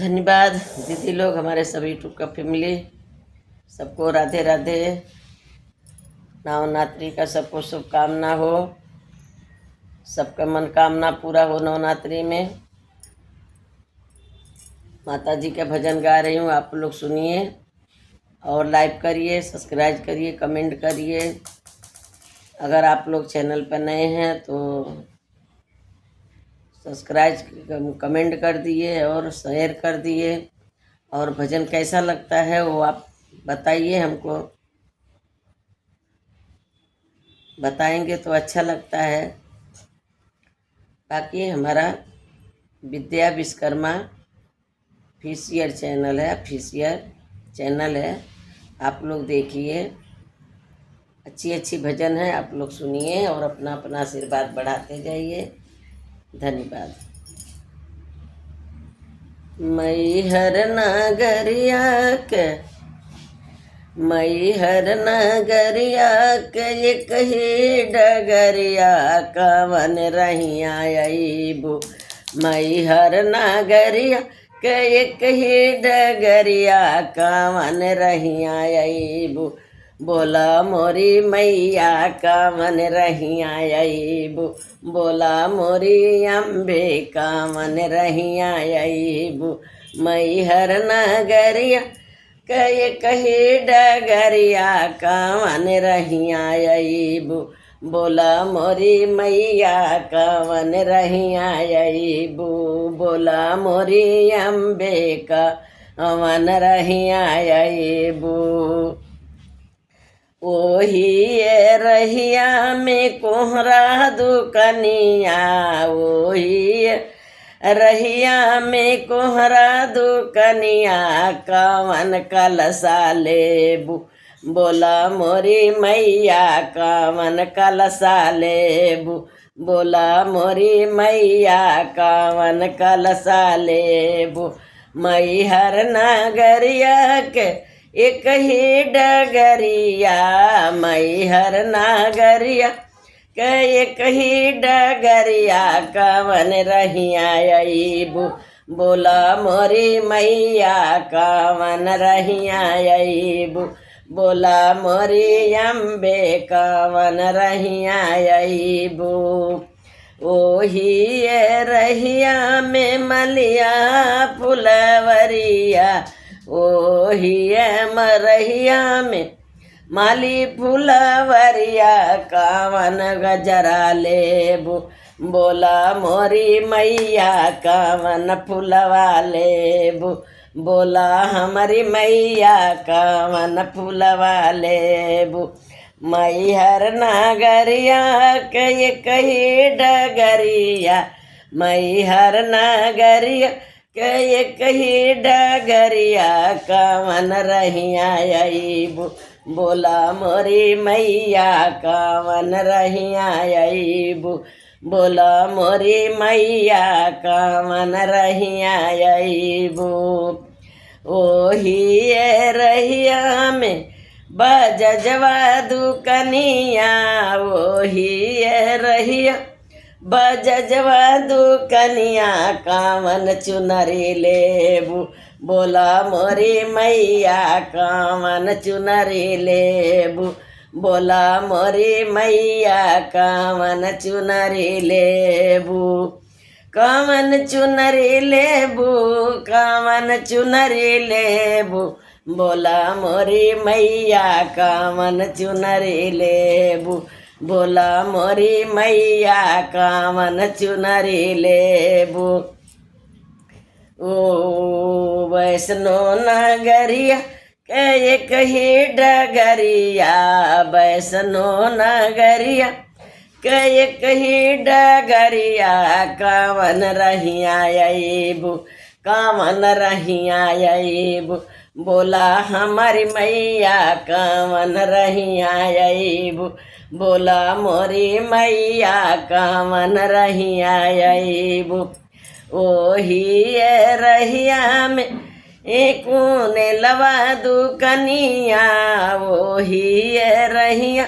धन्यवाद दीदी लोग, हमारे सभी यूट्यूब का फैमिली, सबको राधे राधे। नवरात्रि का सबको शुभकामना हो, सबका मनोकामना पूरा हो। नवरात्रि में माता जी का भजन गा रही हूँ, आप लोग सुनिए और लाइक करिए, सब्सक्राइब करिए, कमेंट करिए। अगर आप लोग चैनल पर नए हैं तो सब्सक्राइब कमेंट कर दिए और शेयर कर दिए। और भजन कैसा लगता है वो आप बताइए, हमको बताएंगे तो अच्छा लगता है। बाकी हमारा विद्या विश्वकर्मा ऑफिशियल चैनल है, आप लोग देखिए। अच्छी अच्छी भजन है, आप लोग सुनिए और अपना अपना आशीर्वाद बढ़ाते जाइए। धन्यवाद। मैहर नगरिया के एक ही डगरिया कवन रहिया अईबू। मैहर नगरिया के एक ही डगरिया कवन रहिया अईबू। बोला मोरी मैया कवन रहिया अईबू। बोला मोरी अम्बे कवन रहिया अईबू। मैहर नगरिया कही डगरिया कवन रहिया अईबू। बोला मोरी मैया कवन रहिया अईबू। बोला मोरी अम्बे कवन रहिया अईबू। ओही रहिया में कोहरा दुकनिया, ओही रहिया में कोहरा दुकनिया कवन कलसा लेबू। बोला मोरी मैया कवन कलसा लेबू। बोला मोरी मैया कवन कलसा लेबू। मैहर नगरिया के एक ही डगरिया, मैहर नगरिया के एक ही डगरिया कवन रहिया अईबू। बोला मोरी मैया कवन रहिया अईबू। बोला मोरी अम्बे कवन रहिया अईबू। ओही रहिया में मलिया फुलवरिया, ओही मरहिया में माली फुलवरिया कवन गजरा लेबू। बोला मोरी मैया कवन फुलवा लेबू। बोला हमारी मैया कवन फुलवा लेबू। मैहर नगरिया के एक ही डगरिया, मैहर नगरिया के एक ही डगरिया कवन रहिया अईबू। बोला मोरी मैया कवन रहिया अईबू। बोला मोरी मैया कवन रहिया अईबू। ओही रहिया में बजजवा दुकनिया, ओही रहिया बजजवा दुकनिया कवन चुनरी लेबू। बोला मोरी मैया कवन चुनरी लेबू। बोला मोरी मैया कवन चुनरी लेबू। कवन चुनरी लेबू, कवन चुनरी लेबू। बोला मोरी मैया कवन चुनरी लेबू। बोला मोरी मैया कवन चुनरी लेबू। ओ वैष्णो नगरिया के एक ही डगरिया, वैष्णो नगरिया के एक ही डगरिया कवन रहिया अईबू। कवन रहिया अईबू। बोला हमारी मैया कवन रहिया अईबू। बोला मोरी मैया कवन रहिया अईबू। ओही रहिया में कोने लवा दुकनिया, ओही रहिया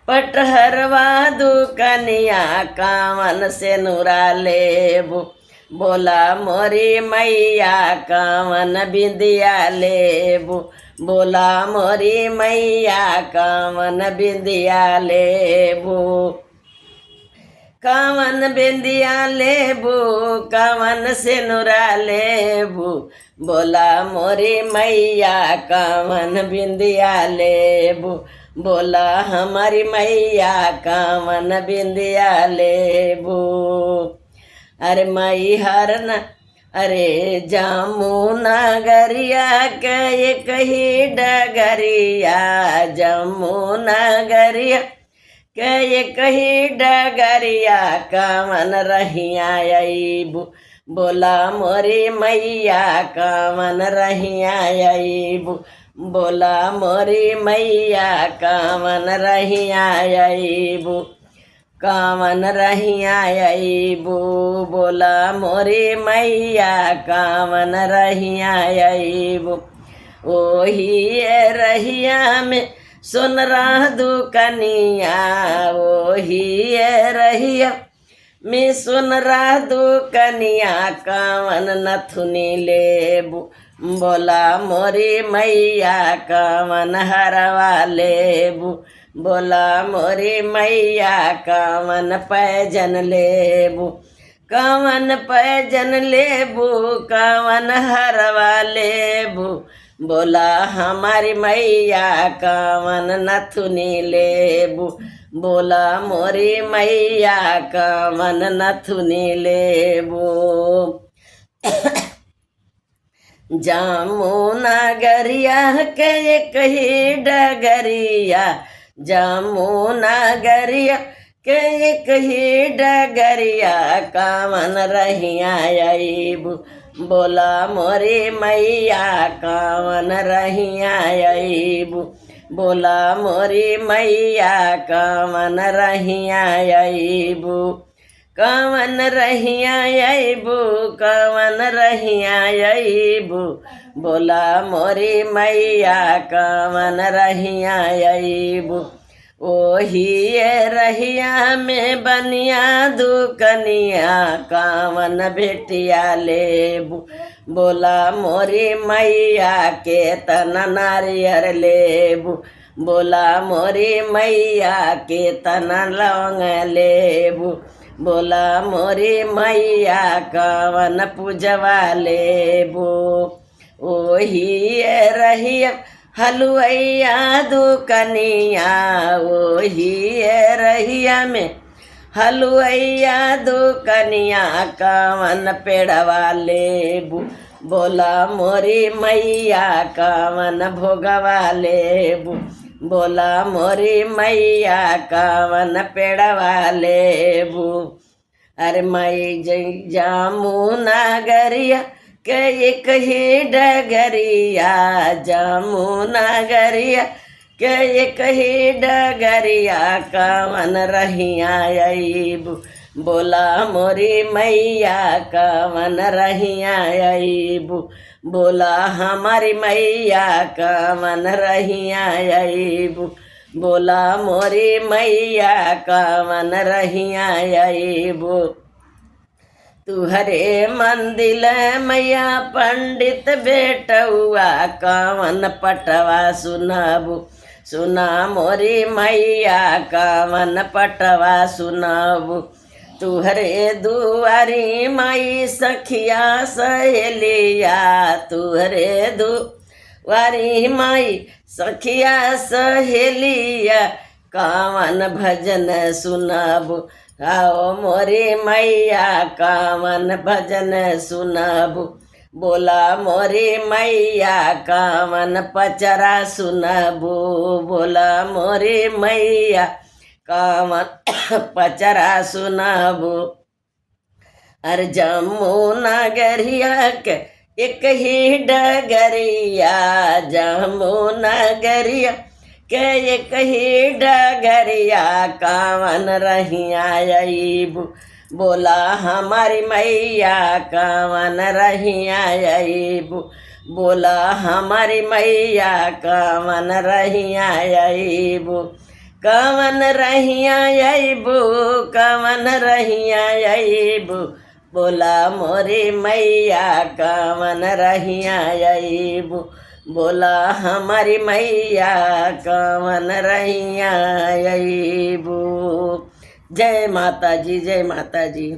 पटहरवा दुकनिया कावन से नुरा लेबू। बोला मोरी मैया कवन बिंदिया लेबू, बोला मोरी मैया कवन बिंदिया लेबू, कवन बिंदिया लेबू, कवन सिनुरा लेबू, बोला मोरी मैया कवन बिंदिया लेबू, बोला हमारी मैया कवन बिंदिया लेबू। अरे मई हर न अरे जमुना गरिया के एक ही डगरिया, जमुना गरिया के एक ही डगरिया कवन रहिया अईबू, बोला मोरी मैया कवन रहिया अईबू, बोला मोरी मैया कवन रहिया अईबू, कवन रहिया अईबू, बोला मोरी मैया कवन रहिया अईबू। ओही रहिया में सुन रहा दुकनिया, ओही रहिया में सुन रहा दुकनिया कवन नथुनी लेबू, बोला मोरी मैया कवन हरवा लेबू, बोला मोरी मैया कवन पैजन लेबू, कवन पैजन लेबू, कवन हरवा लेबू, बोला हमारी मैया कवन नथुनी लेबू, बोला मोरी मैया कवन नथुनी लेबू। जमुना गरिया के एक ही डगरिया, जमुना गरिया के एक ही डगरिया कवन रहिया अईबू, बोला मोरी मैया कवन रहिया अईबू, बोला मोरी मैया कवन रहिया अईबू, कवन रहिया अईबू, कवन रहिया अईबू, बोला मोरी मैया कवन रहिया अईबू। ओही रहिया में बनिया दुकनिया कवन भेटिया लेबू, बोला मोरी मैया के तना नारियर लेबू, बोला मोरी मैया के तना लौंग लेबू, बोला मोरी मैया कवन पूजवा लेबू। ओही रहिया हलुआइया दुकनिया, ओही रहिया में हलुआइया दुकनिया कवन पेड़वा लेबू, बोला मोरी मैया कवन भोगवा लेबू, बोला मोरी मैया कवन पेड़वा लेबू। अरे मई जमुना गरिया के एक ही डगरिया, जमुना गरिया के एक ही डगरिया कवन रहिया अईबू, बोला मोरी मैया कवन रहिया अईबू, बोला हमारी मैया कवन रहिया अईबू, बोला मोरी मैया कवन रहिया अईबू। तुहरे मंदिर मैया पंडित बेटुआ कवन पटवा सुनाबू, सुना मोरी मैया कवन पटवा सुनाबू। तुहरे दुआरी माई सखिया सहेलिया, तुहरे दुआरी माई सखिया सहेलिया कवन भजन सुनाबू, आओ मोरी मैया कवन भजन सुनाबू, बोला मोरी मैया कवन पचरा सुनाबू, बोला मोरी मैया कवन पचरा सुनाबू। अरे जमुना गरिया के एक ही डगरिया, जमुना गरिया के एक ही डगरिया कवन रहिया अईबू, बोला हमारी मैया कवन रहिया अईबू, बोला हमारी मैया कवन रहिया अईबू, कवन रहिया अईबू, कवन रहिया अईबू, बोला मोरी मैया कवन रहिया अईबू, बोला हमारी मैया कवन रहिया अईबू। जय माता जी, जय माता जी।